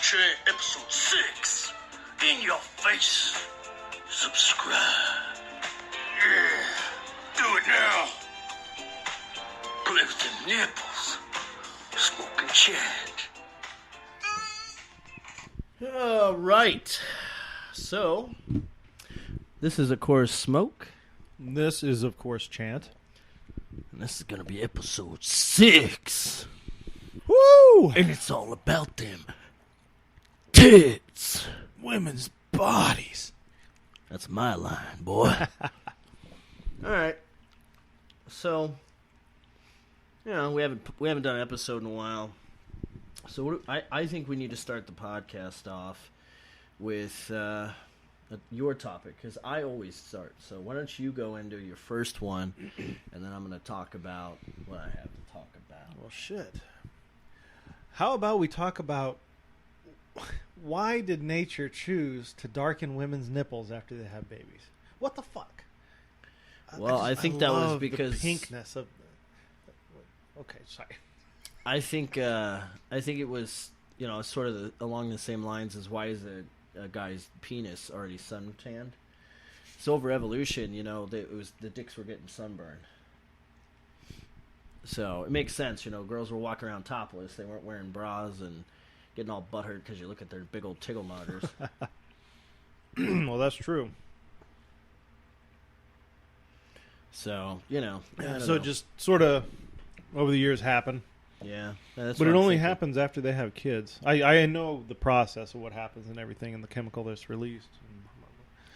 Chant episode 6. In your face. Subscribe. Yeah. Do it now. Play with the nipples. Smoking Chant. All right. So, this is, of course, Smoke. This is, of course, Chant. And this is going to be episode 6. Woo! And it's all about them tits. Women's bodies. That's my line, boy. All right. So, we haven't done an episode in a while. So I think we need to start the podcast off with your topic, because I always start. So why don't you go into your first one, and then I'm going to talk about what I have to talk about. Well, shit. How about we talk about why did nature choose to darken women's nipples after they have babies? What the fuck? Well, I think that was love because the pinkness of. Okay, sorry. I think it was, sort of along the same lines as why is a guy's penis already suntanned? So over evolution, the dicks were getting sunburned. So it makes sense, girls were walking around topless. They weren't wearing bras and getting all butthurt because you look at their big old tiggle monitors. Well, that's true. So, I don't So know. it just sort of over the years happened. Yeah. That's But what it I'm only thinking. happens after they have kids. I know the process of what happens and everything and the chemical that's released.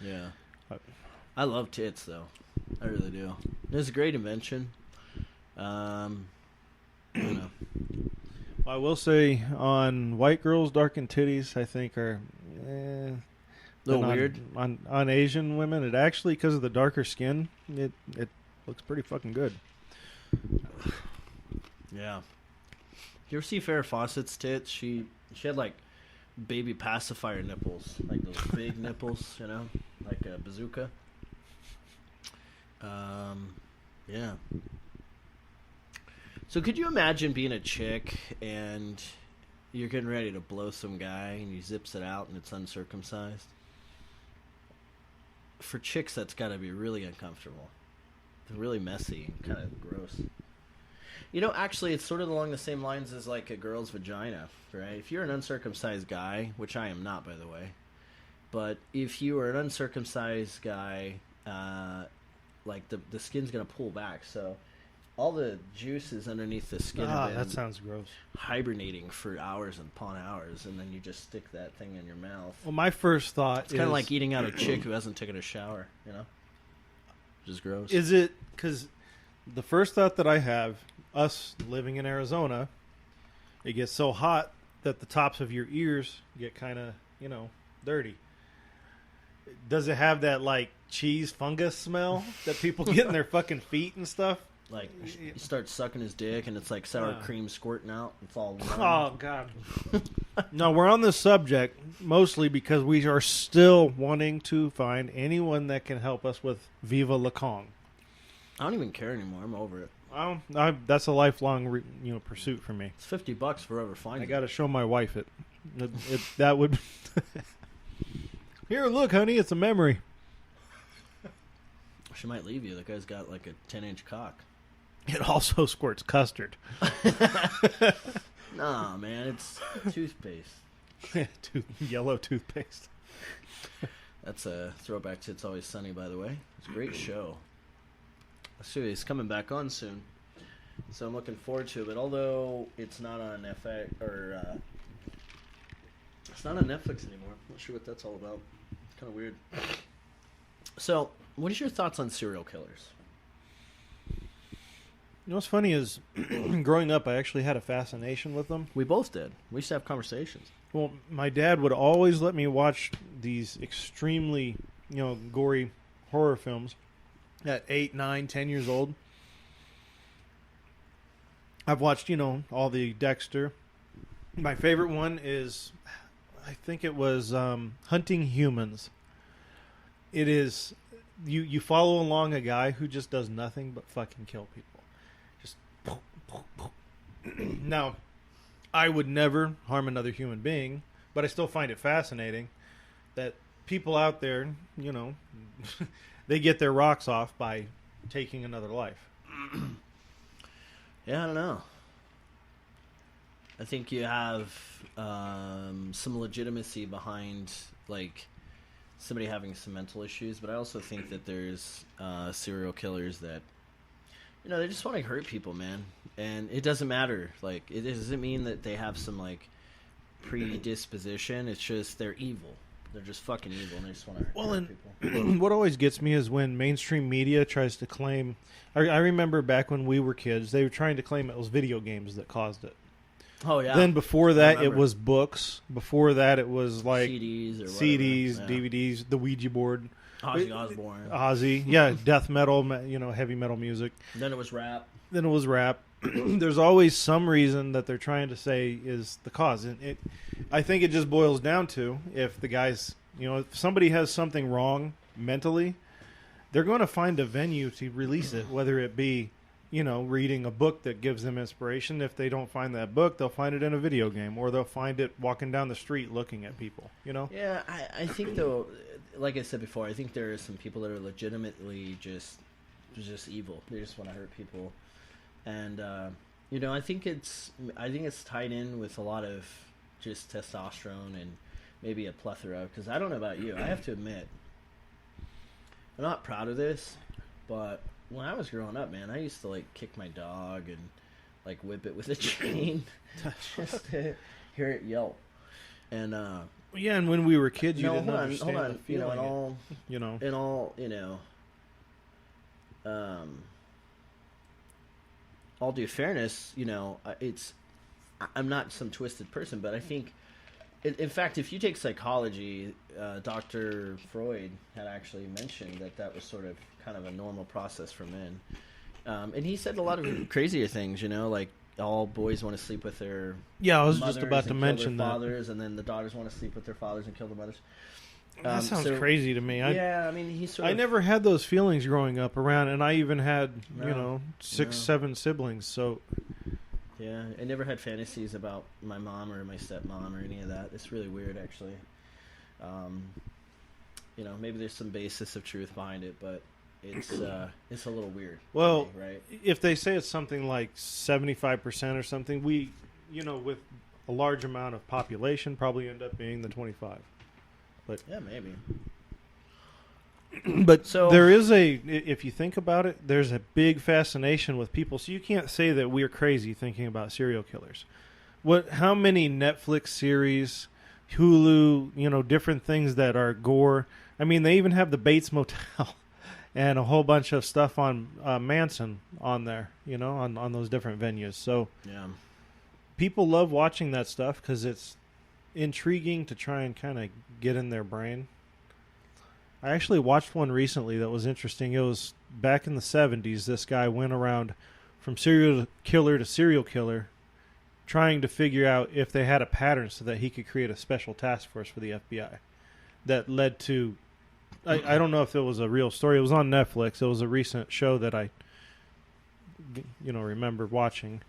Yeah. I love tits, though. I really do. It's a great invention. I will say on white girls, darkened titties, I think are A little weird. On Asian women, it actually, because of the darker skin, it looks pretty fucking good. Yeah. You ever see Farrah Fawcett's tits? She had like baby pacifier nipples, like those big nipples, like a bazooka. Yeah. So could you imagine being a chick and you're getting ready to blow some guy and he zips it out and it's uncircumcised? For chicks, that's got to be really uncomfortable. Really messy and kind of gross. Actually, it's sort of along the same lines as like a girl's vagina, right? If you're an uncircumcised guy, which I am not, by the way, but if you are an uncircumcised guy, like the skin's going to pull back, so all the juices underneath the skin have been That sounds gross. hibernating for hours upon hours, and then you just stick that thing in your mouth. Well, my first thought It's kind of like eating out a chick who hasn't taken a shower, which is gross. Is it because the first thought that I have, us living in Arizona, it gets so hot that the tops of your ears get kind of, dirty. Does it have that, like, cheese fungus smell that people get in their fucking feet and stuff? Like, you start sucking his dick, and it's like sour cream squirting out. It's all Oh, God. No, we're on this subject mostly because we are still wanting to find anyone that can help us with Viva La Kong. I don't even care anymore. I'm over it. That's a lifelong pursuit for me. It's $50 for whoever finds I it. got to show my wife it. That would... Here, look, honey, it's a memory. She might leave you. The guy's got like a 10-inch cock. It also squirts custard. Nah, man, it's toothpaste. Yellow toothpaste. That's a throwback to It's Always Sunny, by the way. It's a great show. So he's coming back on soon, so I'm looking forward to it. But although it's not on FX or it's not on Netflix anymore, I'm not sure what that's all about. It's kind of weird. So, what is your thoughts on serial killers? What's funny is, growing up, I actually had a fascination with them. We both did. We used to have conversations. Well, my dad would always let me watch these extremely, gory horror films at 8, 9, 10 years old. I've watched, all the Dexter. My favorite one is, I think it was Hunting Humans. It is, you follow along a guy who just does nothing but fucking kill people. Just Now, I would never harm another human being, But I still find it fascinating that people out there, they get their rocks off by taking another life. Yeah, I don't know. I think you have some legitimacy behind, like, somebody having some mental issues, but I also think that there's serial killers that, they just want to hurt people, man. And it doesn't matter. Like, it doesn't mean that they have some, like, predisposition. It's just they're evil. They're just fucking evil, and they just want to hurt people. What always gets me is when mainstream media tries to claim... I remember back when we were kids, they were trying to claim it was video games that caused it. Oh, yeah. Then before that, it was books. Before that, it was like CDs, or CDs, yeah. DVDs, the Ouija board. Ozzy Osbourne. Ozzy, yeah, death metal, heavy metal music. Then it was rap. There's always some reason that they're trying to say is the cause. And I think it just boils down to if the guys, if somebody has something wrong mentally, they're going to find a venue to release it, whether it be, reading a book that gives them inspiration. If they don't find that book, they'll find it in a video game, or they'll find it walking down the street looking at people, Yeah, I think, though, like I said before, I think there are some people that are legitimately just evil. They just want to hurt people. And, I think it's tied in with a lot of just testosterone and maybe a plethora, because I don't know about you. I have to admit, I'm not proud of this, but when I was growing up, man, I used to, like, kick my dog and, like, whip it with a chain just to hear it yelp. And, yeah, and when we were kids, you didn't hold understand on. the feeling. In all due fairness, I'm not some twisted person, but I think, in fact, if you take psychology, Dr. Freud had actually mentioned that was sort of kind of a normal process for men. And he said a lot of crazier things, like all boys want to sleep with their I was just about to mention their that. fathers, and then the daughters want to sleep with their fathers and kill the mothers. That sounds crazy to me. I mean, I never had those feelings growing up around, and I even had, 7 siblings, so... Yeah, I never had fantasies about my mom or my stepmom or any of that. It's really weird, actually. Maybe there's some basis of truth behind it, but it's a little weird. Well, me, right? If they say it's something like 75% or something, we, with a large amount of population, probably end up being the 25. But yeah, maybe. But there is if you think about it, there's a big fascination with people. So you can't say that we're crazy thinking about serial killers. How many Netflix series, Hulu, different things that are gore. I mean, they even have the Bates Motel and a whole bunch of stuff on Manson on there, on those different venues. So yeah, people love watching that stuff because it's intriguing to try and kind of get in their brain. I actually watched one recently that was interesting. It was back in the 70s. This guy went around from serial killer to serial killer trying to figure out if they had a pattern so that he could create a special task force for the FBI. That led to... I don't know if it was a real story. It was on Netflix. It was a recent show that I remember watching.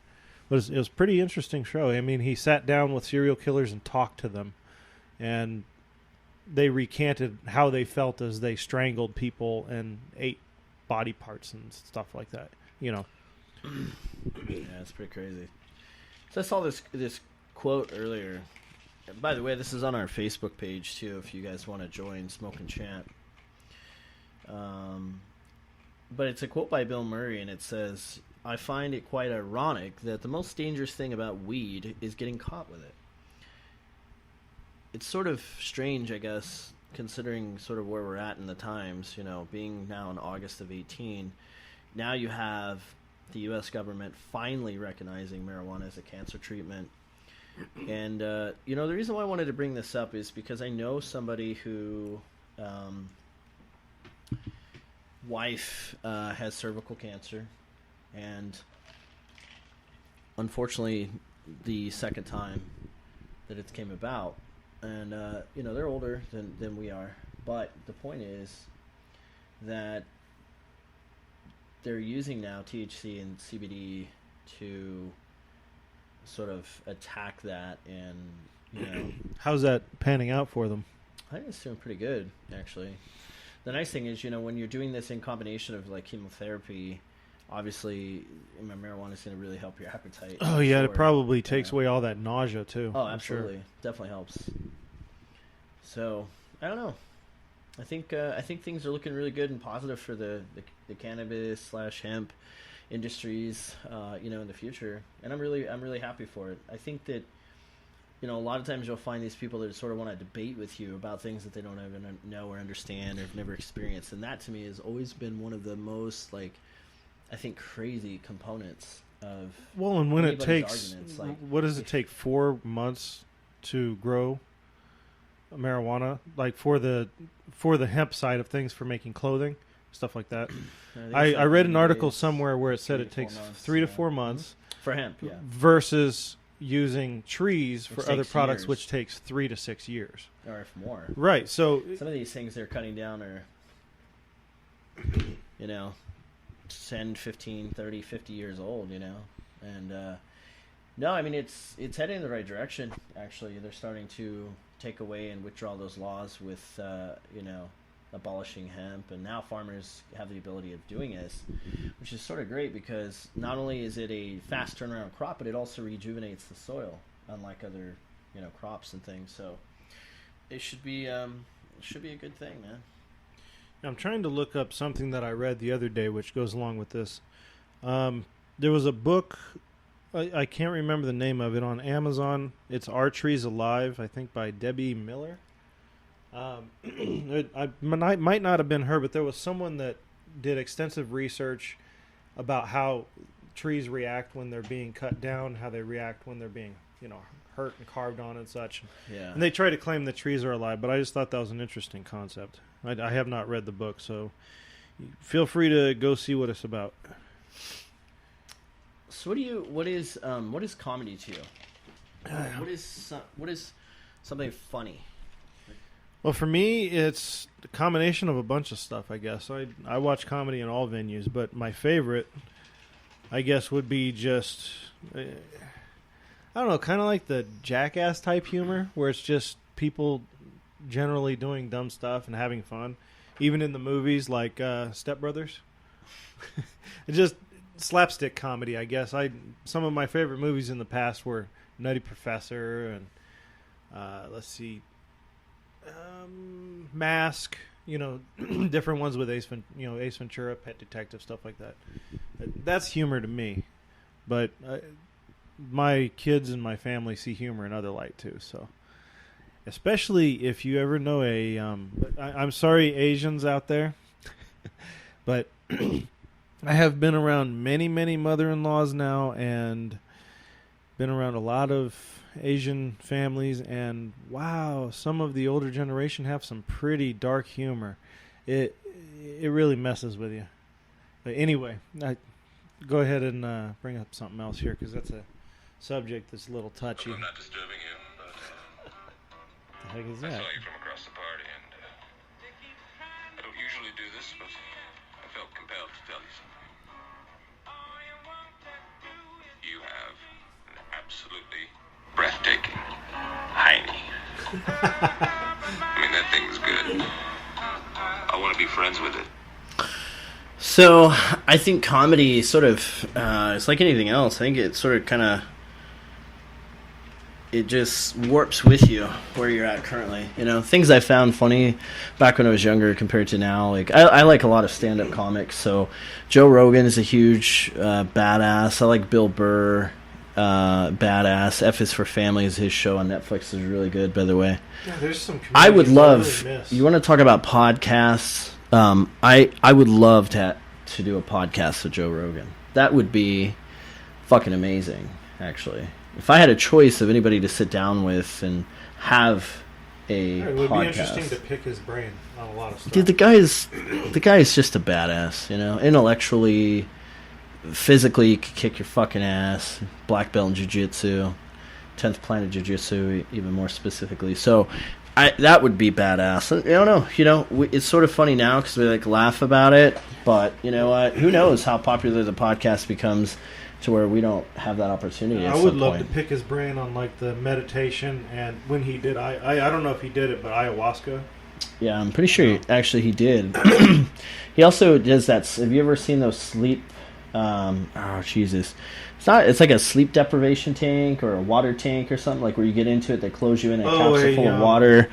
It was a pretty interesting show. I mean, he sat down with serial killers and talked to them. And... they recanted how they felt as they strangled people and ate body parts and stuff like that. Yeah, it's pretty crazy. So I saw this quote earlier. By the way, this is on our Facebook page too. If you guys want to join Smoke and Chant, but it's a quote by Bill Murray, and it says, "I find it quite ironic that the most dangerous thing about weed is getting caught with it." It's sort of strange, I guess, considering sort of where we're at in the times, being now in August of 18. Now you have the U.S. government finally recognizing marijuana as a cancer treatment. And, the reason why I wanted to bring this up is because I know somebody who wife has cervical cancer. And unfortunately, the second time that it came about, and, they're older than we are. But the point is that they're using now THC and CBD to sort of attack that, and How's that panning out for them? I think it's doing pretty good, actually. The nice thing is, when you're doing this in combination of like chemotherapy, obviously marijuana is going to really help your appetite. Oh yeah, it probably takes away all that nausea too. Oh, absolutely, definitely helps. So I don't know. I think things are looking really good and positive for the cannabis / hemp industries, in the future, and I'm really happy for it. I think that, a lot of times you'll find these people that sort of want to debate with you about things that they don't even know or understand or have never experienced, and that to me has always been one of the most, like, I think, crazy components of. Well, and when it takes, like, what does it take, 4 months to grow marijuana, like for the hemp side of things, for making clothing, stuff like that? I read an article somewhere where it said it takes 3 to 4 months for hemp, versus using trees for other products, years. which takes 3 to 6 years, or if more. Right. So some of these things they're cutting down are, 10, 15, 30, 50 years old, and no, I mean it's heading in the right direction. Actually, they're starting to take away and withdraw those laws with abolishing hemp, and now farmers have the ability of doing this, which is sort of great, because not only is it a fast turnaround crop, but it also rejuvenates the soil, unlike other crops and things. So it should be a good thing, man. I'm trying to look up something that I read the other day which goes along with this. There was a book, I can't remember the name of it, on Amazon. It's Our Trees Alive, I think, by Debbie Miller. It might not have been her, but there was someone that did extensive research about how trees react when they're being cut down, how they react when they're being, hurt and carved on and such. Yeah. And they try to claim that trees are alive, but I just thought that was an interesting concept. I have not read the book, so feel free to go see what it's about. So what is comedy to you? What is something funny? Well, for me, it's a combination of a bunch of stuff, I guess. I watch comedy in all venues, but my favorite, I guess, would be just, I don't know, kind of like the Jackass type humor, where it's just people generally doing dumb stuff and having fun, even in the movies like Step Brothers. It's just slapstick comedy, I guess. Some of my favorite movies in the past were Nutty Professor and let's see, Mask, different ones with Ace Ventura, Pet Detective, stuff like that. That's humor to me, but my kids and my family see humor in other light too. So, especially if you ever know I'm sorry, Asians out there, but I have been around many, many mother-in-laws now, and been around a lot of Asian families, and wow, some of the older generation have some pretty dark humor. It really messes with you. But anyway, go ahead and bring up something else here, because that's a subject that's a little touchy. I'm not disturbing you, but What the heck is I that? saw you from across the party, and I don't usually do this, but I felt compelled to tell you something. You have an absolutely breathtaking hiney. I mean, that thing's good. I want to be friends with it. So I think comedy sort of, it's like anything else. I think it sort of it just warps with you where you're at currently. Things I found funny back when I was younger compared to now. Like I like a lot of stand-up comics. So Joe Rogan is a huge badass. I like Bill Burr. Badass. F is for Family is his show on Netflix. Is really good, by the way. Yeah, there's some I would love. Really you want to talk about podcasts? I would love to do a podcast with Joe Rogan. That would be fucking amazing, actually. If I had a choice of anybody to sit down with and have a it would podcast, be interesting to pick his brain on a lot of stuff. dude, the guy is just a badass. Intellectually, physically, you could kick your fucking ass. Black belt in jiu-jitsu, 10th planet jiu-jitsu, even more specifically. So, that would be badass. I don't know. It's sort of funny now because we laugh about it. But you know what? Who knows how popular the podcast becomes to where we don't have that opportunity. I would love to pick his brain on like the meditation and when he did. I don't know if he did it, but ayahuasca. Yeah, I'm pretty sure he did. He also does that. Have you ever seen those sleep? Oh Jesus! It's like a sleep deprivation tank or a water tank or something, like where you get into it, they close you in a capsule full of water,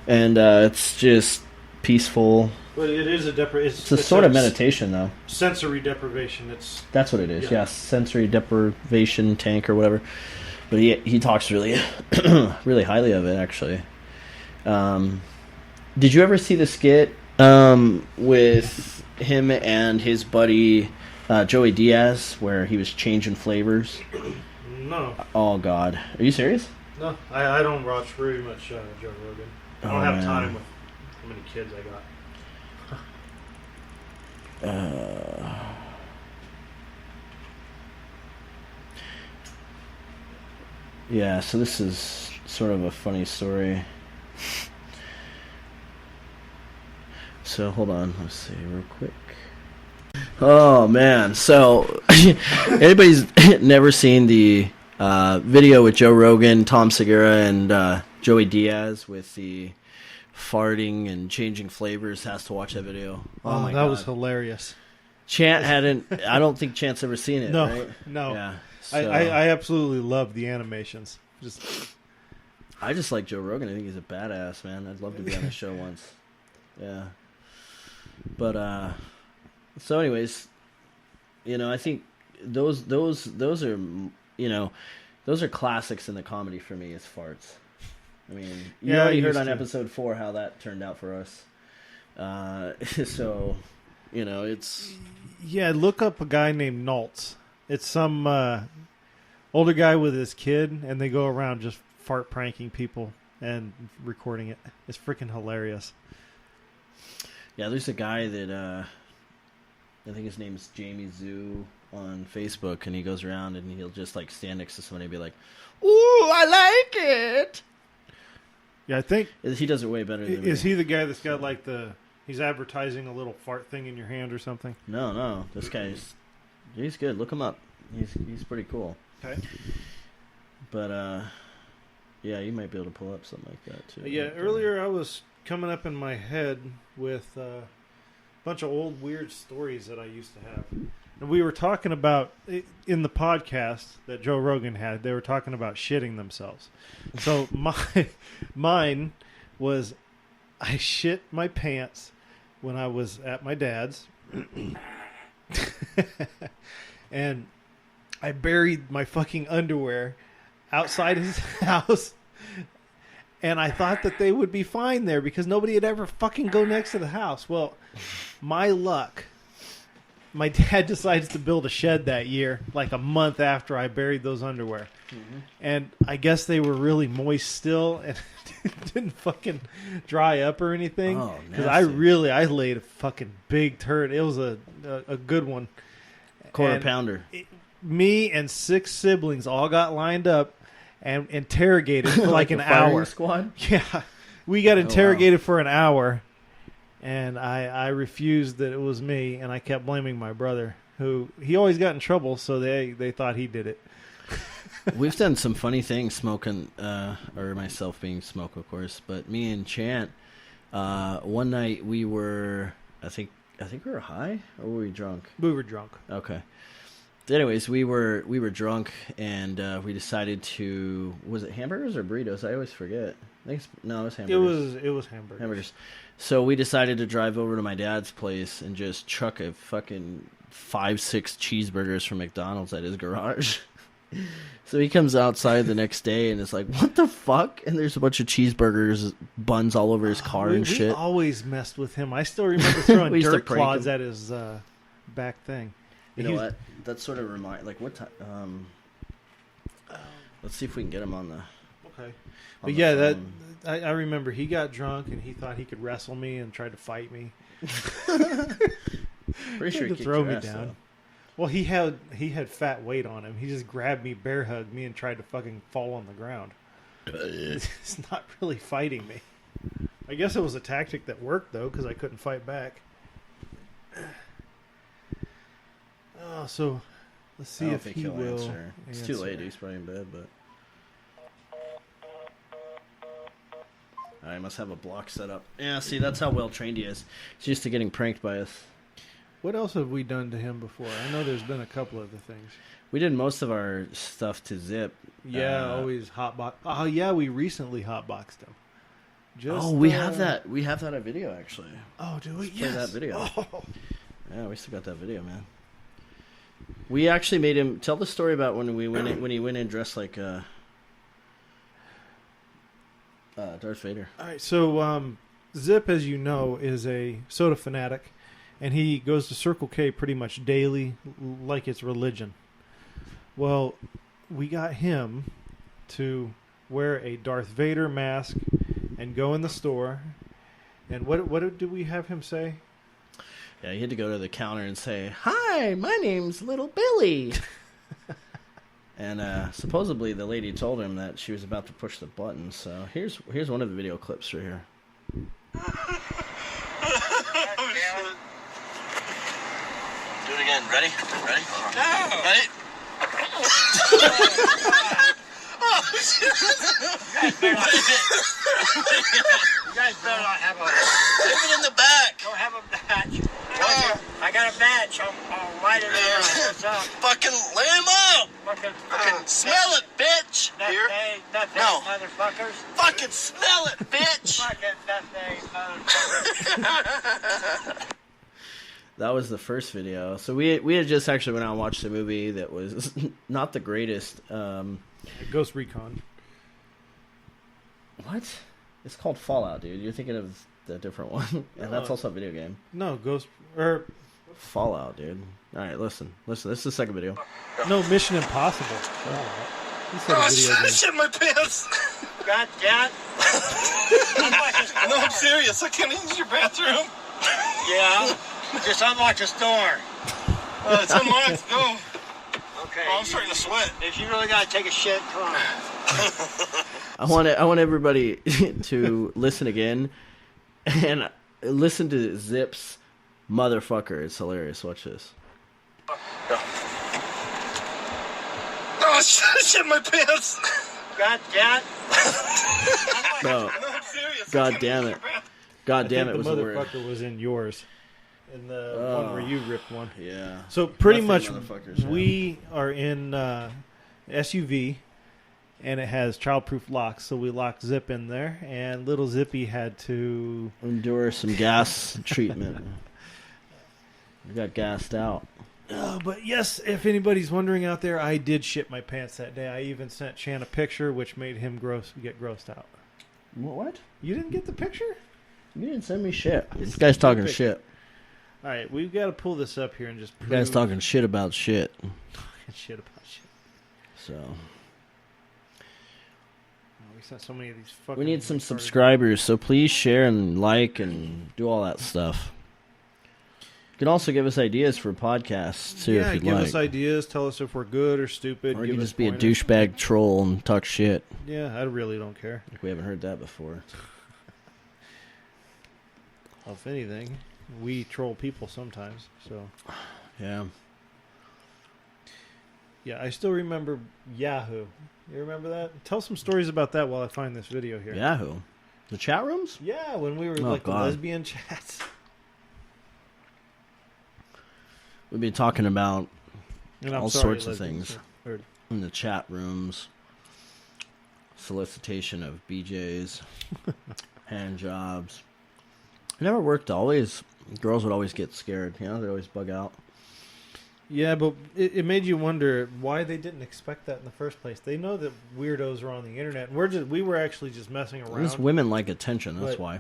and it's just peaceful. But it is it's a sort of meditation, though. Sensory deprivation. That's what it is. Yeah, sensory deprivation tank or whatever. But he talks really, really highly of it, actually. Did you ever see the skit with him and his buddy Joey Diaz, where he was changing flavors? No. Oh God, are you serious? No, I don't watch very much Joe Rogan. I don't have time with how many kids I got. Yeah, so this is sort of a funny story. So hold on, let's see real quick. Oh man, so anybody's never seen the video with Joe Rogan, Tom Segura, and Joey Diaz with the farting and changing flavors has to watch that video. Oh my God. That was hilarious. Chant I don't think Chant's ever seen it, right? No. Yeah, so. I absolutely love the animations. I just like Joe Rogan. I think he's a badass, man. I'd love to be on the show once. Yeah. But so anyways, I think those are those are classics in the comedy for me, is farts. I mean, you already heard on episode 4 how that turned out for us. So, it's... Yeah, look up a guy named Naltz. It's some older guy with his kid, and they go around just fart pranking people and recording it. It's freaking hilarious. Yeah, there's a guy that, I think his name is Jamie Zoo on Facebook, and he goes around and he'll just, like, stand next to somebody and be like, "Ooh, I like it!" Yeah, I think... He does it way better than me. Is he the guy that's got, like, he's advertising a little fart thing in your hand or something? No. This guy's... He's good. Look him up. He's pretty cool. Okay. But, yeah, you might be able to pull up something like that, too. Yeah, earlier I was coming up in my head with a bunch of old weird stories that I used to have. And we were talking about, in the podcast that Joe Rogan had, they were talking about shitting themselves. So mine was, I shit my pants when I was at my dad's. And I buried my fucking underwear outside his house. And I thought that they would be fine there because nobody had ever fucking go next to the house. Well, my luck... My dad decides to build a shed that year, like a month after I buried those underwear. Mm-hmm. And I guess they were really moist still and didn't fucking dry up or anything. Because I laid a fucking big turd. It was a good one. Quarter pounder. Me and 6 siblings all got lined up and interrogated for like an hour. Squad? Yeah. We got interrogated for an hour. And I refused that it was me, and I kept blaming my brother, who he always got in trouble, so they thought he did it. We've done some funny things smoking, or myself being smoke, of course, but me and Chant, one night we were, I think we were high, or were we drunk? We were drunk. Okay. Anyways, we were drunk, and we decided to, was it hamburgers or burritos? I always forget. It was hamburgers. It was hamburgers. Hamburgers. So we decided to drive over to my dad's place and just chuck a fucking 5-6 cheeseburgers from McDonald's at his garage. So he comes outside the next day and is like, "What the fuck?" And there's a bunch of cheeseburgers, buns all over his car and shit. We always messed with him. I still remember throwing dirt clods at his back thing. You know what? That sort of like what time? Let's see if we can get him on the. Okay. But yeah, I remember he got drunk and he thought he could wrestle me and tried to fight me. Pretty sure he throw me down. Though. Well, he had fat weight on him. He just grabbed me, bear hugged me, and tried to fucking fall on the ground. It's not really fighting me. I guess it was a tactic that worked though, because I couldn't fight back. Oh, so Let's see if he will answer. It's too late. He's probably in bed, but. I must have a block set up. Yeah, see, that's how well trained he is. He's used to getting pranked by us. What else have we done to him before? I know there's been a couple other things. We did most of our stuff to Zip. Yeah, always hotbox. Oh, yeah, we recently hotboxed him. We have that. We have that on video, actually. Oh, do we? Let's play that video. Oh. Yeah, we still got that video, man. We actually made him tell the story about when he went in dressed like Darth Vader. All right, so Zip, as you know, is a soda fanatic, and he goes to Circle K pretty much daily, like it's religion. Well, we got him to wear a Darth Vader mask and go in the store. And what did we have him say? Yeah, he had to go to the counter and say, "Hi, my name's Little Billy." And supposedly the lady told him that she was about to push the button. So here's one of the video clips right here. Oh, shit. Do it again. Ready? Ready? No. Ready? Oh, shit. You guys better not have a... Leave it in the back. Don't have a badge. Oh. I got a badge. I'll light it up. What's up? Fucking lay him out. Fucking smell it, bitch. Here. Nothing, No. motherfuckers. Fucking smell it, bitch. Fucking nothing, motherfuckers. That was the first video. So we had just actually went out and watched a movie that was not the greatest. Ghost Recon. What? It's called Fallout, dude. You're thinking of the different one. And that's also a video game. No, Fallout, dude. All right, listen. This is the second video. No, Mission Impossible. He said a video game. Shit in my pants. God damn it. No, I'm serious. I can't use your bathroom. Yeah. Just unlock this door. It's unlocked. Go. Okay. Oh, I'm starting to sweat. If you really gotta take a shit, come on. I want everybody to listen again and listen to Zip's motherfucker. It's hilarious. Watch this. Oh, shit in my pants. God damn it. No. I'm serious. God damn it. God damn it the was the word. motherfucker was in yours. In the one where you ripped one. Yeah. So pretty much motherfuckers, yeah. we are in SUV, and it has childproof locks, so we locked Zip in there, and little Zippy had to endure some gas treatment. We got gassed out. But yes, if anybody's wondering out there, I did shit my pants that day. I even sent Chant a picture, which made him get grossed out. What? You didn't get the picture? You didn't send me shit. This guy's talking shit. All right, we've got to pull this up here and just prove... This guy's talking shit about shit. Shit about shit. So... We sent so many of these fucking... We need some subscribers, so please share and like and do all that stuff. You can also give us ideas for podcasts, too, if you'd like. Yeah, give us ideas. Tell us if we're good or stupid. Or you can just be a douchebag troll and talk shit. Yeah, I really don't care. Like we haven't heard that before. Well, if anything, we troll people sometimes, so... Yeah. Yeah, I still remember Yahoo. You remember that? Tell some stories about that while I find this video here. Yahoo? The chat rooms? Yeah, when we were the lesbian chats. We've been talking about all sorts of lesbians. things in the chat rooms. Solicitation of BJs, hand jobs. It never worked. Girls would always get scared. They'd always bug out. Yeah, but it made you wonder why they didn't expect that in the first place. They know that weirdos are on the internet. We were actually just messing around. These women like attention. That's why.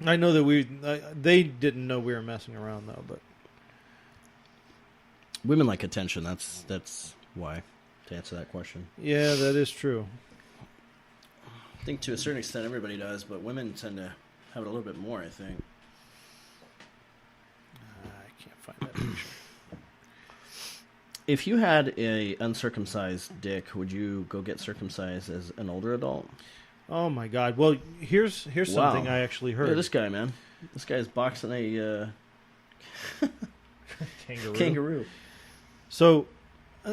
I know that they didn't know we were messing around though, but women like attention. That's why. To answer that question. Yeah, that is true. I think to a certain extent everybody does, but women tend to have it a little bit more, I think. I can't find that picture. If you had a uncircumcised dick, would you go get circumcised as an older adult? Oh my God! Well, here's something I actually heard. Look at this guy, man. This guy's boxing a kangaroo. Kangaroo. Kangaroo. Kangaroo. Kangaroo. Kangaroo. So,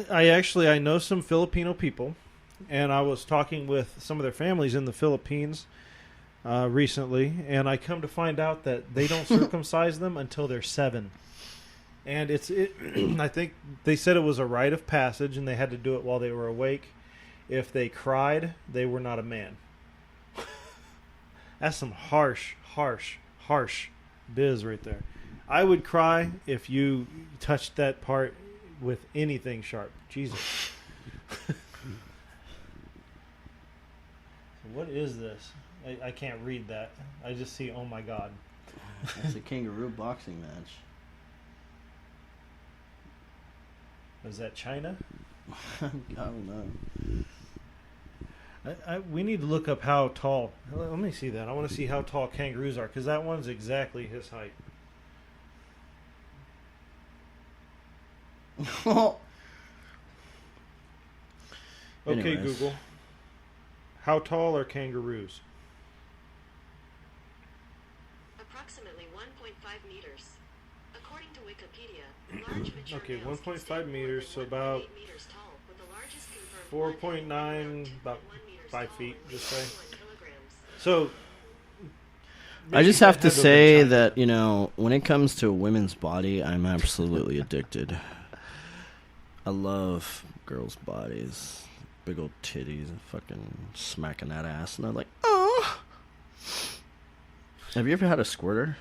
I know some Filipino people, and I was talking with some of their families in the Philippines recently, and I come to find out that they don't circumcise them until they're 7. And I think they said it was a rite of passage, and they had to do it while they were awake. If they cried, they were not a man. That's some harsh biz right there. I would cry if you touched that part with anything sharp. Jesus. What is this? I can't read that. I just see, oh my God. That's a kangaroo boxing match. Is that China? I don't know. We need to look up how tall. Let me see that. I want to see how tall kangaroos are, because that one's exactly his height. Okay, Anyways. Google. How tall are kangaroos? Approximately 1.5 meters. According to Wikipedia, large mature Okay, males can 1.5 stand more meters, than so 1.8 about meters tall, with the largest confirmed 4.9, about 2.1 meters 5 tall feet, and just say. 21 kilograms. So, I just maybe have to that had say been China. that, when it comes to a women's body, I'm absolutely addicted. I love girls' bodies. Big old titties and fucking smacking that ass. And I'm like, oh. Have you ever had a squirter?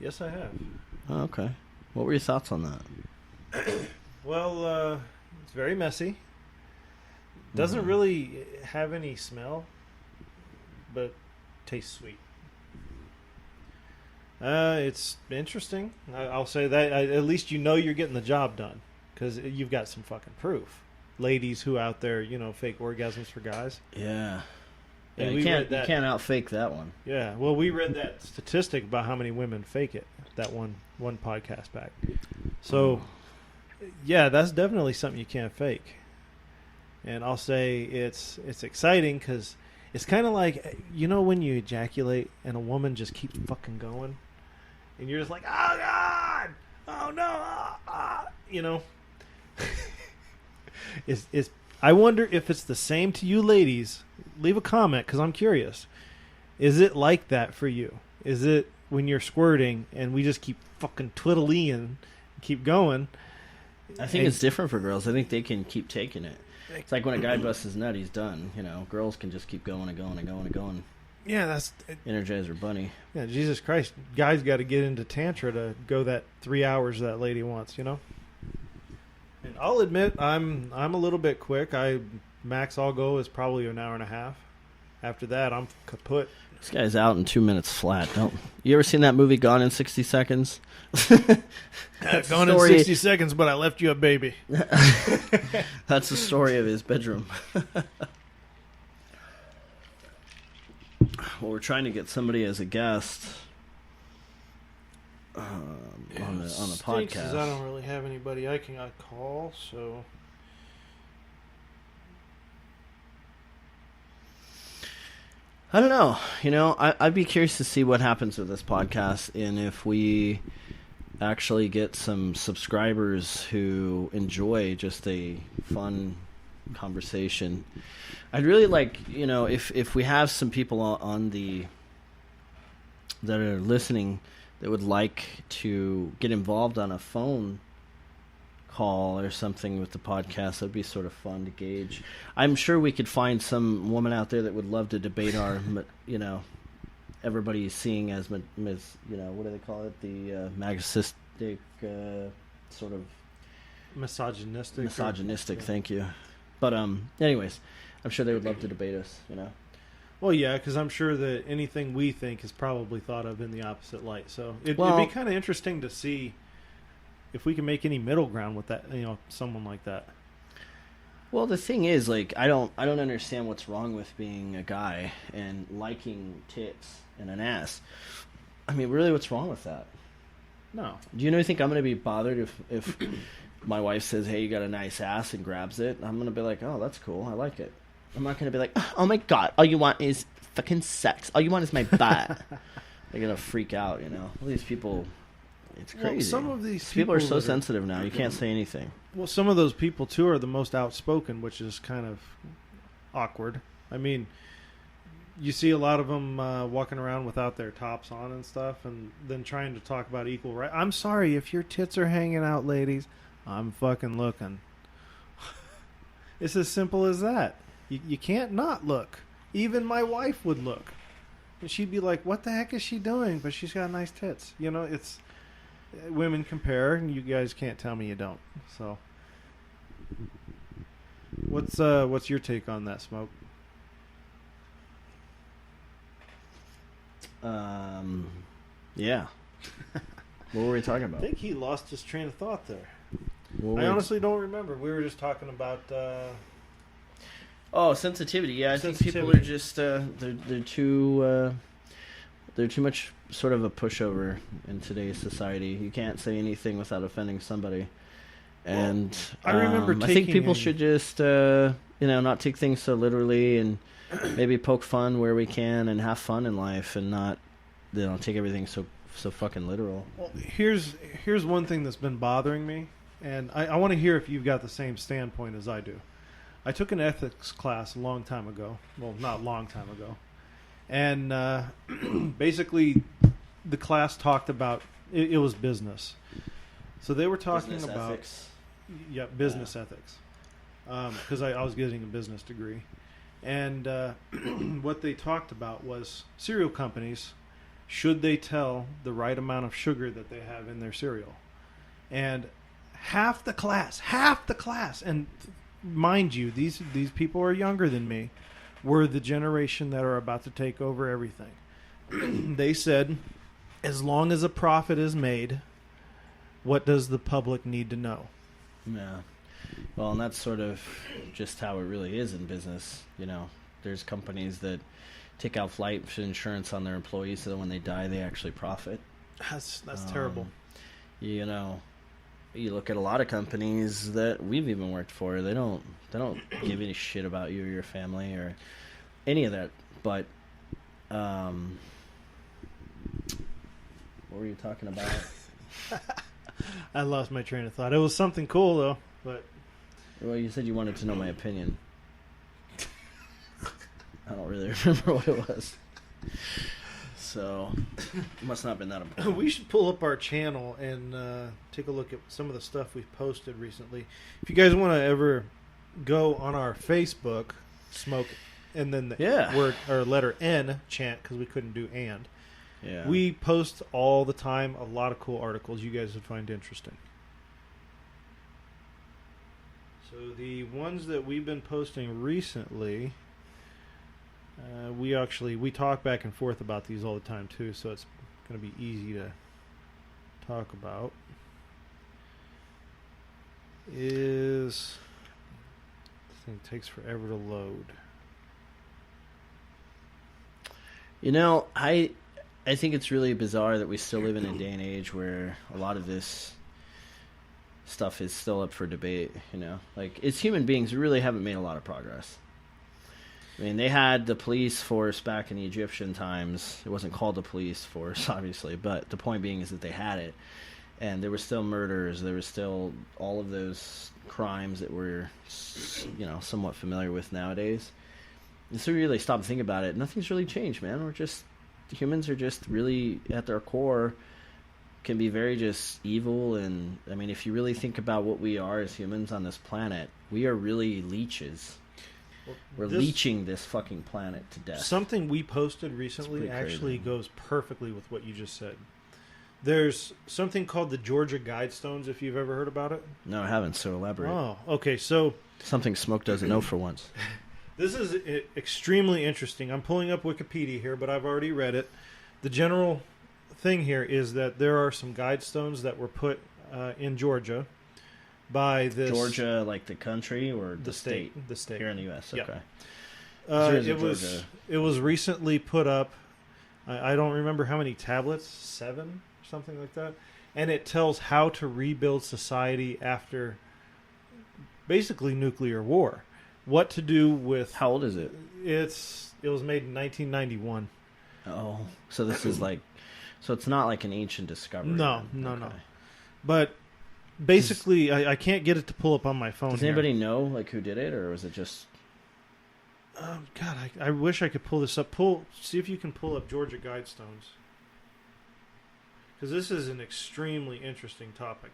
Yes, I have. Oh, okay. What were your thoughts on that? Well, it's very messy. Doesn't really have any smell, but tastes sweet. It's interesting. I'll say that. At least you're getting the job done, because you've got some fucking proof. Ladies who out there, fake orgasms for guys. Yeah. And You we can't read that. outfake that one. Yeah, well, we read that statistic about how many women fake it. That one podcast back. So, yeah, that's definitely something you can't fake. And I'll say it's exciting because it's kind of like, when you ejaculate and a woman just keeps fucking going, and you're just like, oh God, oh no, Is I wonder if it's the same to you ladies. Leave a comment, because I'm curious. Is it like that for you? Is it when you're squirting and we just keep fucking twiddling, keep going? I think it's different for girls. I think they can keep taking it. It's like when a guy busts his nut, he's done. Girls can just keep going and going and going and going. Yeah, that's Energizer Bunny. Yeah, Jesus Christ, guys got to get into tantra to go that 3 hours that lady wants. And I'll admit I'm a little bit quick. Max I'll go is probably an hour and a half. After that, I'm kaput. This guy's out in 2 minutes flat. You ever seen that movie Gone in 60 Seconds? I've gone in 60 seconds, but I left you a baby. That's the story of his bedroom. Well, we're trying to get somebody as a guest on the Stinks podcast. is I don't really have anybody I can call, so I don't know. I'd be curious to see what happens with this podcast and if we actually get some subscribers who enjoy just a fun conversation. I'd really like, if we have some people on that are listening that would like to get involved on a phone call or something with the podcast, that'd be sort of fun to gauge. I'm sure we could find some woman out there that would love to debate our, everybody seeing as, what do they call it? The masochistic, sort of misogynistic. Thank you. But anyways, I'm sure they would love to debate us. Well, yeah, because I'm sure that anything we think is probably thought of in the opposite light. So it'd be kind of interesting to see if we can make any middle ground with that, someone like that. Well, the thing is, I don't understand what's wrong with being a guy and liking tits and an ass. I mean, really, what's wrong with that? No. Do you think I'm going to be bothered if my wife says, "Hey, you got a nice ass," and grabs it? I'm going to be like, "Oh, that's cool. I like it." I'm not going to be like, "Oh my God, all you want is fucking sex. All you want is my butt." They're going to freak out, All these people It's crazy. Well, some of these people are so that sensitive now. You can't say anything. Well, some of those people too are the most outspoken, which is kind of awkward. I mean, you see a lot of them walking around without their tops on and stuff, and then trying to talk about equal right. I'm sorry if your tits are hanging out, ladies. I'm fucking looking. It's as simple as that. You can't not look. Even my wife would look. And she'd be like, what the heck is she doing? But she's got nice tits. You know, it's... Women compare, and you guys can't tell me you don't. So... What's your take on that, Smoke? Yeah. What were we talking about? I think he lost his train of thought there. What I were honestly don't remember. We were just talking about... sensitivity. Yeah, I think people Sensitivity. are just they're too much sort of a pushover in today's society. You can't say anything without offending somebody. And I remember I think taking people should just not take things so literally, and maybe poke fun where we can and have fun in life, and not take everything so fucking literal. Well, here's one thing that's been bothering me, and I want to hear if you've got the same standpoint as I do. I took an ethics class a long time ago. Well, not a long time ago. And basically, the class talked about... It was business. So they were talking Business about... ethics. Yeah, business ethics. Because I was getting a business degree. And what they talked about was cereal companies, should they tell the right amount of sugar that they have in their cereal? And half the class, and mind you, these people are younger than me, were the generation that are about to take over everything. They said, as long as a profit is made, what does the public need to know? Yeah. Well, and that's sort of just how it really is in business. There's companies that take out life insurance on their employees so that when they die, they actually profit. That's terrible. You look at a lot of companies that we've even worked for. They don't give any shit about you or your family or any of that. But what were you talking about? I lost my train of thought. It was something cool though, but well, you said you wanted to know my opinion. I don't really remember what it was. So it must not have been that important. we should pull up our channel and take a look at some of the stuff we've posted recently. If you guys want to ever go on our Facebook, Smoke, and then the word or letter N, Chant, because we couldn't do and. Yeah. We post all the time a lot of cool articles you guys would find interesting. So the ones that we've been posting recently, we talk back and forth about these all the time too, so it's going to be easy to talk about. This thing takes forever to load. I think it's really bizarre that we still live in a day and age where a lot of this stuff is still up for debate, Like, as human beings, we really haven't made a lot of progress. I mean, they had the police force back in the Egyptian times. It wasn't called the police force, obviously, but the point being is that they had it. And there were still murders. There was still all of those crimes that we're, somewhat familiar with nowadays. And so we really stop and think about it. Nothing's really changed, man. Humans are just really, at their core, can be very just evil. And, I mean, if you really think about what we are as humans on this planet, we are really leeches. We're leeching this fucking planet to death. Something we posted recently actually goes perfectly with what you just said. There's something called the Georgia Guidestones, if you've ever heard about it. No, I haven't, so elaborate. Oh, okay, so... Something Smoke doesn't know for once. This is extremely interesting. I'm pulling up Wikipedia here, but I've already read it. The general thing here is that there are some guidestones that were put in Georgia by this... Georgia, like the country, or the state? The state. Here in the U.S., okay. Yeah. It was recently put up. I don't remember how many tablets, 7, something like that. And it tells how to rebuild society after basically nuclear war. What to do with... How old is it? It was made in 1991. Oh, so this is like... So it's not like an ancient discovery. No, then. no, Okay. no. But basically, I can't get it to pull up on my phone. Does here. anybody know like who did it, or was it just? God, I wish I could pull this up. See if you can pull up Georgia Guidestones, because this is an extremely interesting topic.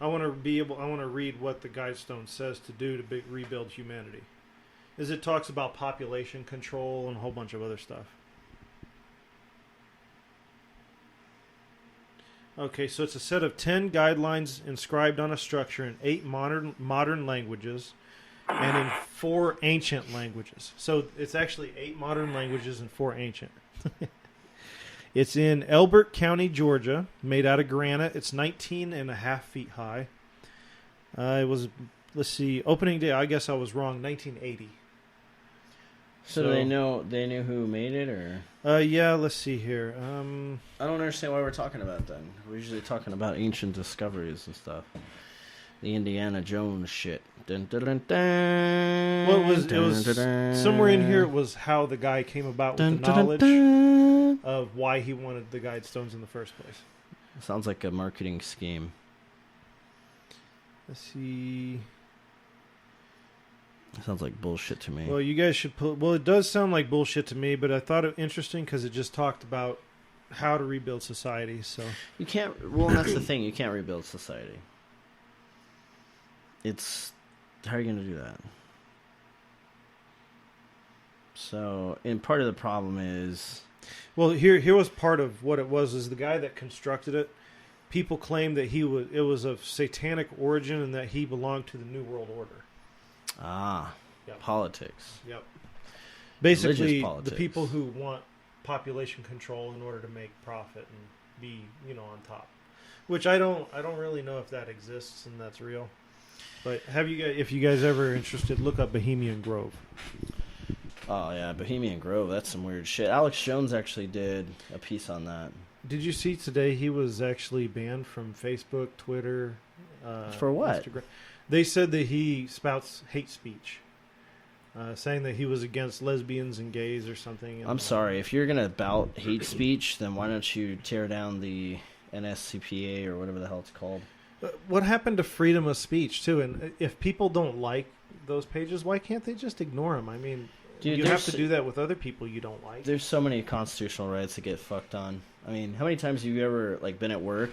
I want to read what the Guidestone says to do to rebuild humanity. As it talks about population control and a whole bunch of other stuff. Okay, so it's a set of 10 guidelines inscribed on a structure in 8 modern languages and in 4 ancient languages. So it's actually 8 modern languages and 4 ancient. It's in Elbert County, Georgia, made out of granite. It's 19.5 feet high. It was, let's see, opening day, I guess I was wrong, 1980. So they knew who made it, or? Yeah, let's see here. I don't understand why we're talking about then. We're usually talking about ancient discoveries and stuff. The Indiana Jones shit. Dun, dun, dun, dun, Well, it was dun, dun, somewhere in here. It was how the guy came about with the knowledge of why he wanted the Guidestones in the first place. Sounds like a marketing scheme. Let's see. Sounds like bullshit to me. Well, you guys should put. Well, it does sound like bullshit to me, but I thought it interesting because it just talked about how to rebuild society. So You can't. Well, that's the thing. You can't rebuild society. It's how are you going to do that? So, and part of the problem is, well, here was part of what it was. Is the guy that constructed it? People claim that it was of satanic origin and that he belonged to the New World Order. Yep. Politics. Yep. Basically, Religious politics. the people who want population control in order to make profit and be, on top. Which I don't really know if that exists and that's real. But if you guys ever interested, look up Bohemian Grove. Oh yeah, Bohemian Grove. That's some weird shit. Alex Jones actually did a piece on that. Did you see today he was actually banned from Facebook, Twitter, For what? Instagram? They said that he spouts hate speech, saying that he was against lesbians and gays or something. I'm sorry. If you're gonna bout hate speech, then why don't you tear down the NSCPA or whatever the hell it's called? What happened to freedom of speech too? And if people don't like those pages, why can't they just ignore them? I mean, Dude, you have to do that with other people you don't like. There's so many constitutional rights that get fucked on. I mean, how many times have you ever been at work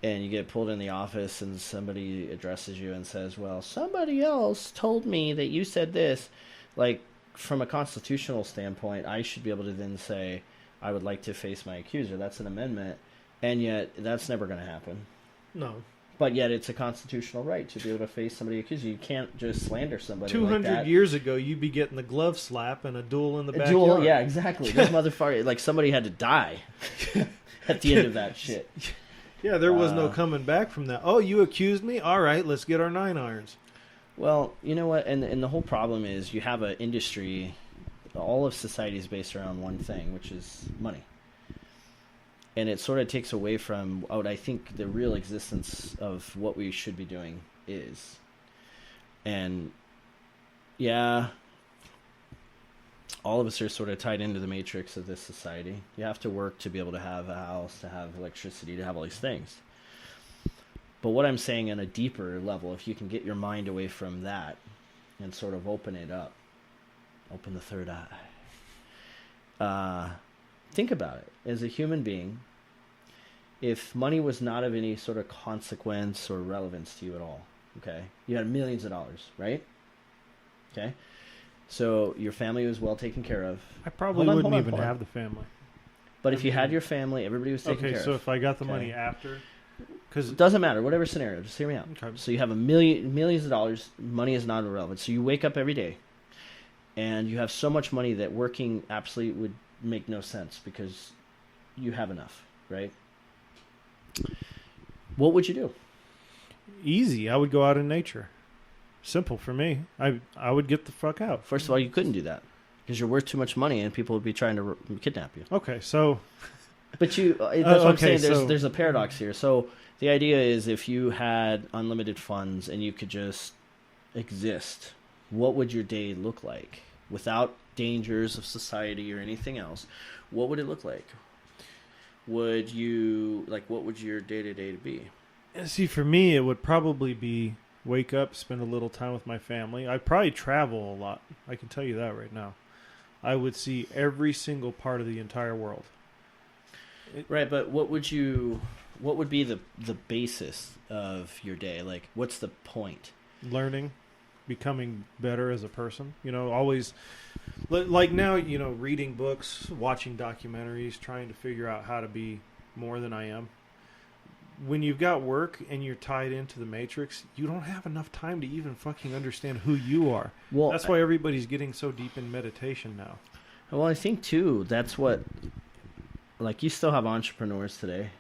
and you get pulled in the office and somebody addresses you and says, "Well, somebody else told me that you said this." Like, from a constitutional standpoint, I should be able to then say, "I would like to face my accuser." That's an amendment, and yet that's never going to happen. No. But yet it's a constitutional right to be able to face somebody accused. You can't just slander somebody 200 like that. years ago, you'd be getting the glove slap and a duel in the A backyard. duel, yeah, exactly. This motherfucker, somebody had to die at the end of that shit. Yeah, there was no coming back from that. Oh, you accused me? All right, let's get our 9 irons. Well, you know what? And the whole problem is you have an industry, all of society is based around one thing, which is money. And it sort of takes away from what I think the real existence of what we should be doing is. And, yeah, all of us are sort of tied into the matrix of this society. You have to work to be able to have a house, to have electricity, to have all these things. But what I'm saying on a deeper level, if you can get your mind away from that and sort of open it up, open the third eye, think about it. As a human being, if money was not of any sort of consequence or relevance to you at all, okay? You had millions of dollars, right? Okay? So your family was well taken care of. I probably wouldn't even have the family. But if you had your family, everybody was taken care of. Okay, so if I got the money after... Cause it doesn't matter, whatever scenario, just hear me out. Okay. So you have millions of dollars, money is not irrelevant. So you wake up every day, and you have so much money that working absolutely would make no sense because you have enough, right? What would you do? Easy. I would go out in nature. Simple for me. I would get the fuck out. First of all, you couldn't do that because you're worth too much money and people would be trying to kidnap you. Okay, so... But that's what I'm saying. so- There's a paradox here. So the idea is if you had unlimited funds and you could just exist, what would your day look like without dangers of society or anything else? What would it look like? would you like? What would your day-to-day be? And see, for me, it would probably be wake up, spend a little time with my family. I'd probably travel a lot. I can tell you that right now. I would see every single part of the entire world. Right, but what would be the basis of your day? Like, what's the point? Learning, becoming better as a person. Always, like now, reading books, watching documentaries, trying to figure out how to be more than I am. When you've got work and you're tied into the matrix, you don't have enough time to even fucking understand who you are. Well, that's why everybody's getting so deep in meditation now. Well, I think too, that's what, like, you still have entrepreneurs today,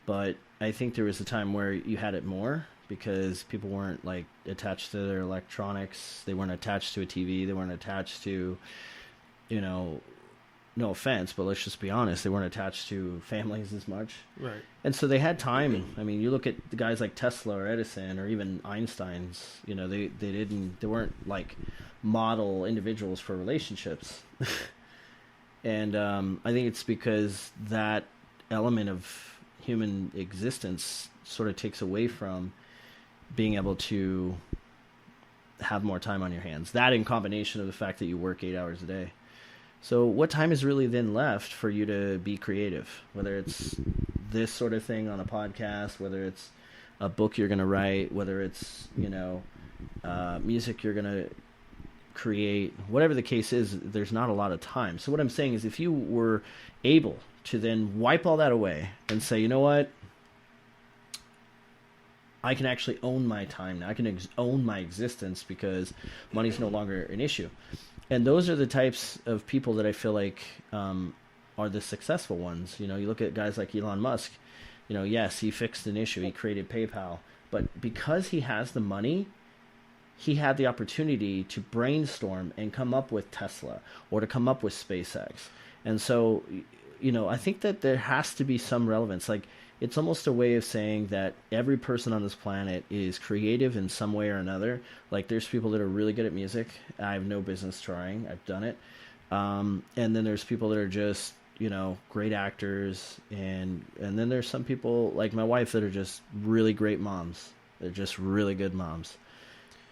but I think there was a time where you had it more because people weren't like attached to their electronics. They weren't attached to a TV. They weren't attached to, no offense, but let's just be honest, they weren't attached to families as much. Right. And so they had time. I mean, you look at the guys like Tesla or Edison or even Einstein's, they weren't like model individuals for relationships. And I think it's because that element of human existence sort of takes away from being able to have more time on your hands. That in combination of the fact that you work 8 hours a day. So what time is really then left for you to be creative? Whether it's this sort of thing on a podcast, whether it's a book you're going to write, whether it's, music you're going to create, whatever the case is, there's not a lot of time. So what I'm saying is if you were able to then wipe all that away and say, you know what? I can actually own my time now. I can own my existence because money's no longer an issue. And those are the types of people that I feel like are the successful ones. You look at guys like Elon Musk. Yes, he fixed an issue. He created PayPal. But because he has the money, he had the opportunity to brainstorm and come up with Tesla or to come up with SpaceX. And so, I think that there has to be some relevance. Like, it's almost a way of saying that every person on this planet is creative in some way or another. Like, there's people that are really good at music. I have no business trying. I've done it. And then there's people that are just, great actors. And then there's some people like my wife that are just really great moms. They're just really good moms.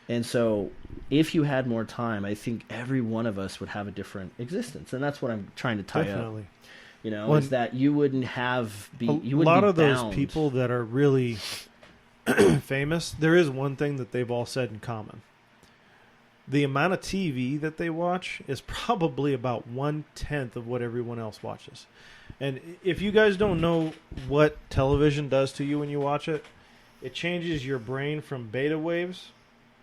And so if you had more time, I think every one of us would have a different existence. And that's what I'm trying to tie Definitely. up. Is that you wouldn't have... a lot of those people that are really famous, there is one thing that they've all said in common. The amount of TV that they watch is probably about 1/10 of what everyone else watches. And if you guys don't know what television does to you when you watch it, it changes your brain from beta waves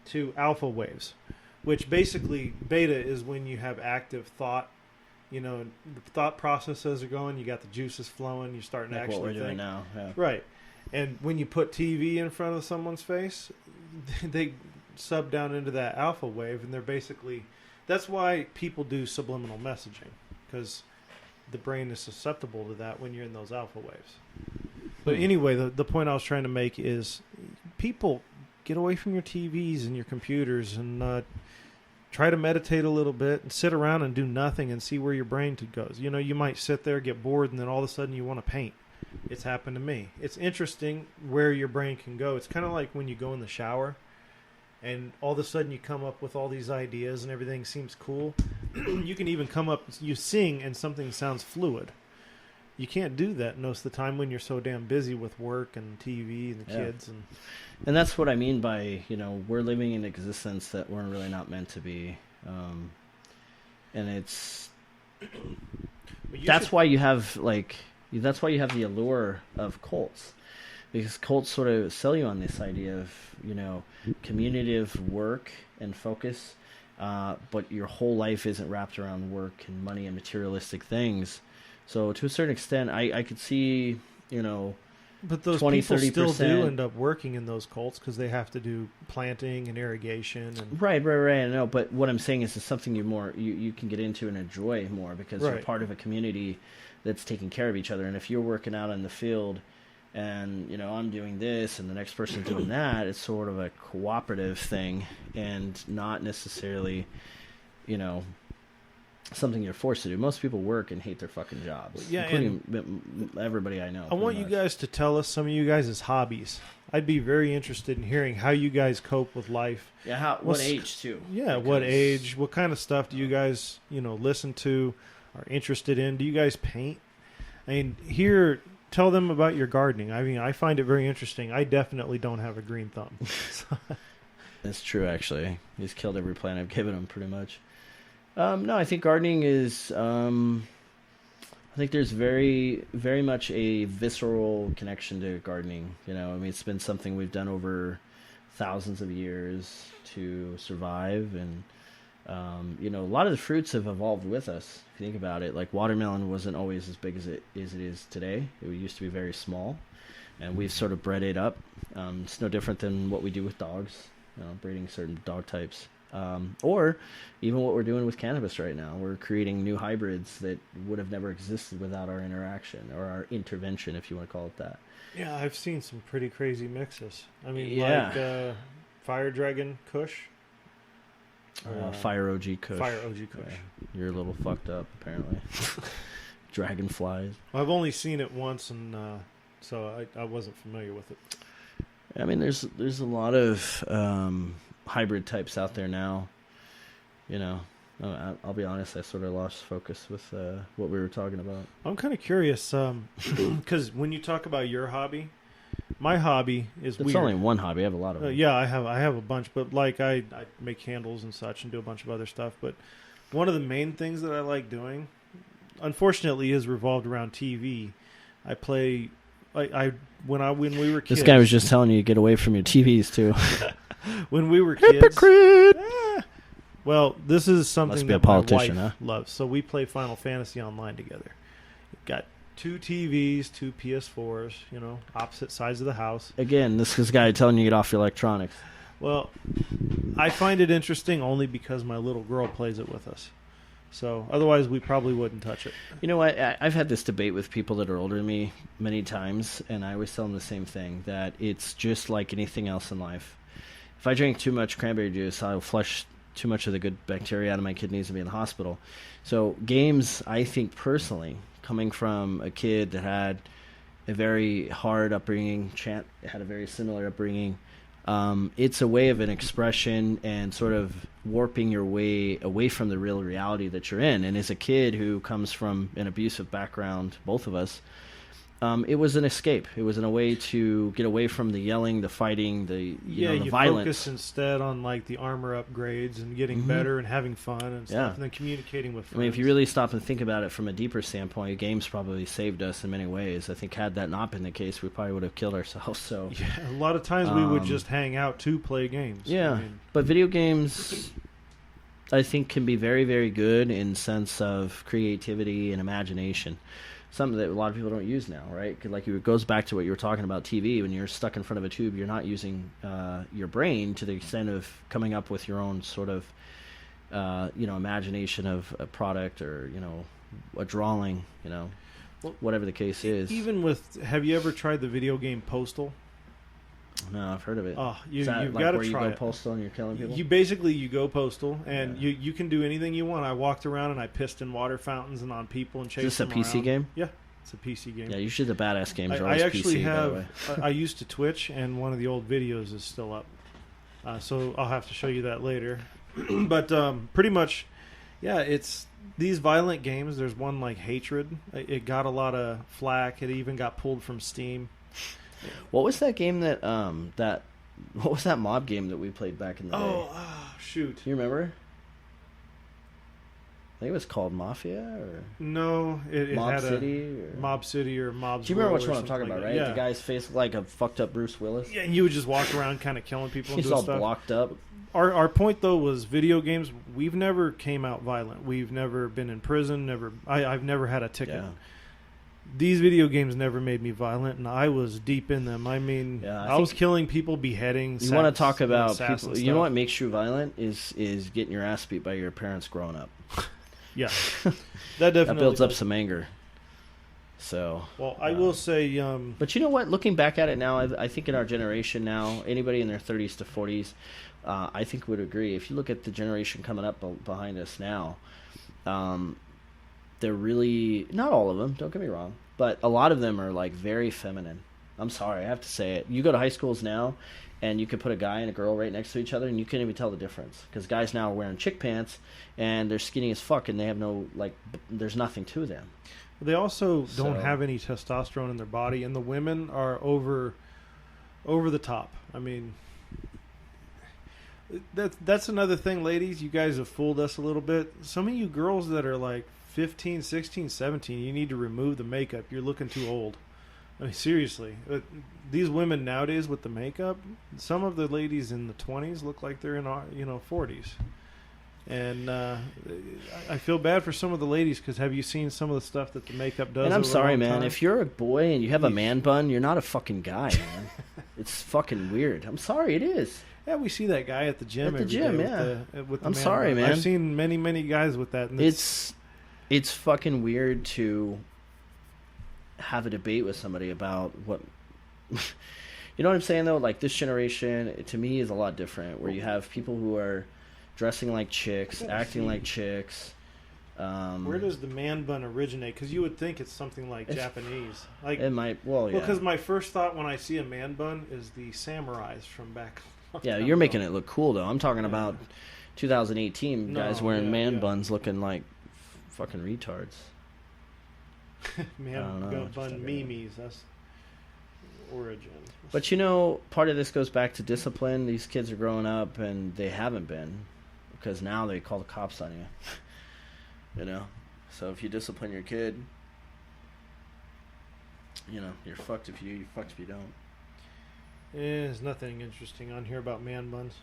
to alpha waves, which basically beta is when you have active thought. The thought processes are going, you got the juices flowing, you're starting to actually what we're think. doing now. Yeah. Right. And when you put TV in front of someone's face, they sub down into that alpha wave, and they're basically... That's why people do subliminal messaging, because the brain is susceptible to that when you're in those alpha waves. But anyway, the point I was trying to make is people, get away from your TVs and your computers and... try to meditate a little bit and sit around and do nothing and see where your brain goes. You might sit there, get bored, and then all of a sudden you want to paint. It's happened to me. It's interesting where your brain can go. It's kind of like when you go in the shower and all of a sudden you come up with all these ideas and everything seems cool. You can even come up, you sing and something sounds fluid. You can't do that most of the time when you're so damn busy with work and TV and the kids and... And that's what I mean by, we're living in existence that we're really not meant to be. And it's... That's why you have the allure of cults. Because cults sort of sell you on this idea of, communicative work and focus. But your whole life isn't wrapped around work and money and materialistic things. So to a certain extent, I could see, But those 20, people 30%. still do end up working in those cults because they have to do planting and irrigation. And Right. I know, but what I'm saying is it's something you can get into and enjoy more because you're part of a community that's taking care of each other. And if you're working out in the field and, I'm doing this and the next person's doing that, it's sort of a cooperative thing and not necessarily, something you're forced to do. Most people work and hate their fucking jobs, Yeah, including everybody I know. I want you guys to tell us some of you guys' hobbies. I'd be very interested in hearing how you guys cope with life. Yeah, what age too? Yeah, what age? What kind of stuff do you guys, listen to, are interested in? Do you guys paint? I mean, tell them about your gardening. I mean, I find it very interesting. I definitely don't have a green thumb. That's true, actually. He's killed every plant I've given him, pretty much. No, I think gardening is... I think there's very, very much a visceral connection to gardening. I mean, it's been something we've done over thousands of years to survive. And, a lot of the fruits have evolved with us. If you think about it, like watermelon wasn't always as big as it is today. It used to be very small. And we've sort of bred it up. It's no different than what we do with dogs, breeding certain dog types. Or even what we're doing with cannabis right now. We're creating new hybrids that would have never existed without our interaction or our intervention, if you want to call it that. Yeah, I've seen some pretty crazy mixes. I mean, Yeah. like Fire Dragon Kush. Fire OG Kush. Fire OG Kush. Yeah, you're a little fucked up, apparently. Dragonflies. Well, I've only seen it once, and so I wasn't familiar with it. I mean, there's a lot of hybrid types out there now. I'll be honest, I sort of lost focus with what we were talking about. I'm kind of curious, because when you talk about your hobby, my hobby is It's weird. only one hobby. I have a lot of them. Yeah, I have a bunch, but like I make candles and such and do a bunch of other stuff. But one of the main things that I like doing, unfortunately, is revolved around TV. I play. When we were kids. This guy was just telling you to get away from your TVs too. When we were kids. Hypocrite! Well, this is something Must be that a politician, my wife huh? loves. So we play Final Fantasy online together. Got 2 TVs, 2 PS4s, opposite sides of the house. Again, this is a guy telling you to get off your electronics. Well, I find it interesting only because my little girl plays it with us. So otherwise, we probably wouldn't touch it. You know what? I've had this debate with people that are older than me many times, and I always tell them the same thing, that it's just like anything else in life. If I drink too much cranberry juice, I'll flush too much of the good bacteria out of my kidneys and be in the hospital. So games, I think personally, coming from a kid that had a very hard upbringing, Chant had a very similar upbringing, it's a way of an expression and sort of warping your way away from the real reality that you're in. And as a kid who comes from an abusive background, both of us, it was an escape. It was a way to get away from the yelling, the fighting, the you violence. Focus instead on like the armor upgrades and getting better and having fun and stuff, Yeah. and then communicating with friends. I mean, if you really stop and think about it from a deeper standpoint, games probably saved us in many ways. I think had that not been the case, we probably would have killed ourselves. So Yeah, a lot of times we would just hang out to play games. yeah, I mean, but video games, I think, can be very, very good in sense of creativity and imagination. Something that a lot of people don't use now, right? 'Cause it goes back to what you were talking about TV. When you're stuck in front of a tube, you're not using your brain to the extent of coming up with your own sort of, imagination of a product or, a drawing, whatever the case is. even with, have you ever tried the video game Postal? No, I've heard of it. Oh, Is that you've like got to where you try go it. postal and you're killing people? You go postal, and Yeah. you can do anything you want. I walked around and I pissed in water fountains and on people and chased Is this a them PC around. game? Yeah, it's a PC game. Yeah, usually the badass games are I always actually PC, by the way. have. I used to Twitch, and one of the old videos is still up. So I'll have to show you that later. But pretty much, yeah, it's these violent games. There's one like Hatred. It got a lot of flack. It even got pulled from Steam. What was that game what was that mob game that we played back in the day? Shoot. Do you remember? I think it was called Mafia or No, it Mob had City. a Mob City or Mob's Do you remember World which or one I'm talking something about, like right? that. The guy's face looked like a fucked up Bruce Willis. Yeah, and you would just walk around kind of killing people and He's doing all stuff. blocked up. Our point though was video games. We've never came out violent. We've never been in prison. I've never had a ticket. Yeah. These video games never made me violent, and I was deep in them. I mean, Yeah, I was killing people, beheading. You want to talk about assassins people? and You know stuff. what makes you violent is getting your ass beat by your parents growing up. Yeah, that definitely That builds up does. some anger. So. Well, I will say, But you know what? Looking back at it now, I think in our generation now, anybody in their 30s to 40s, I think would agree. If you look at the generation coming up behind us now, they're really, not all of them, don't get me wrong, but a lot of them are like very feminine. I'm sorry, I have to say it. You go to high schools now, and you could put a guy and a girl right next to each other, and you can't even tell the difference. Because guys now are wearing chick pants, and they're skinny as fuck, and they have no, like, there's nothing to them. They also don't have any testosterone in their body, and the women are over the top. I mean, that's another thing, ladies. You guys have fooled us a little bit. Some of you girls that are like 15, 16, 17, you need to remove the makeup. You're looking too old. I mean, seriously. These women nowadays with the makeup, some of the ladies in the 20s look like they're in 40s. And I feel bad for some of the ladies, because have you seen some of the stuff that the makeup does? And I'm over a sorry, long man. time? If you're a boy and you have a man bun, you're not a fucking guy, man. It's fucking weird. I'm sorry, it is. Yeah, we see that guy at the gym. At the gym, day yeah. with the I'm man sorry, bun. man. I've seen many, many guys with that. And It's fucking weird to have a debate with somebody about what... You know what I'm saying, though? Like, this generation, to me, is a lot different, where you have people who are dressing like chicks, acting like chicks. Where does the man bun originate? Because you would think it's something like Japanese. Like, it might... Well, yeah. because my first thought when I see a man bun is the samurais from back... Yeah, you're making it look cool, though. I'm talking about 2018 guys wearing man buns looking like fucking retards. Man bun memes. That's origin. But part of this goes back to discipline. These kids are growing up and they haven't been, because now they call the cops on you. So if you discipline your kid, you're fucked if you're fucked if you don't. There's nothing interesting on here about man buns.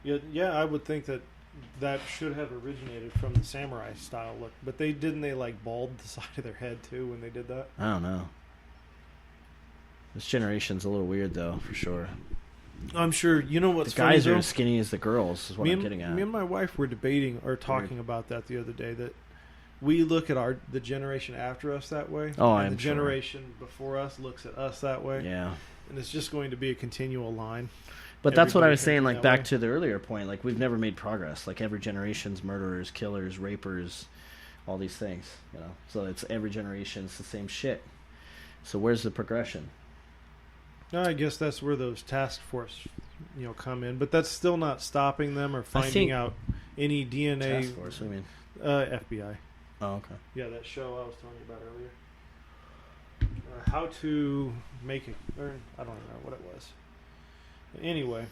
Yeah, I would think that should have originated from the samurai style look, but they like bald the side of their head too when they did that. I don't know. This generation's a little weird, though, for sure. I'm sure. You know what's the guys funny, are as skinny as the girls, is what I'm getting at. Me and my wife were debating or talking about that the other day, that we look at the generation after us that way. Oh, and I'm the sure. generation before us looks at us that way. Yeah. And it's just going to be a continual line. But that's what I was Everybody saying, like, that back way. to the earlier point. Like, we've never made progress. Like, every generation's murderers, killers, rapers, all these things, So it's every generation, it's the same shit. So where's the progression? No, I guess that's where those task force, come in. But that's still not stopping them or finding out any DNA. Task force, what do you mean? FBI. Oh, okay. Yeah, that show I was telling you about earlier. How to make it, or I don't know what it was. Anyway,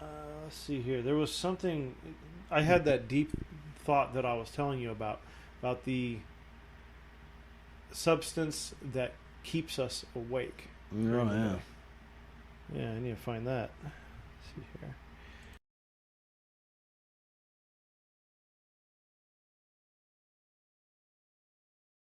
let's see here. There was something. I had that deep thought that I was telling you about the substance that keeps us awake. Oh, yeah. Yeah, I need to find that. Let's see here.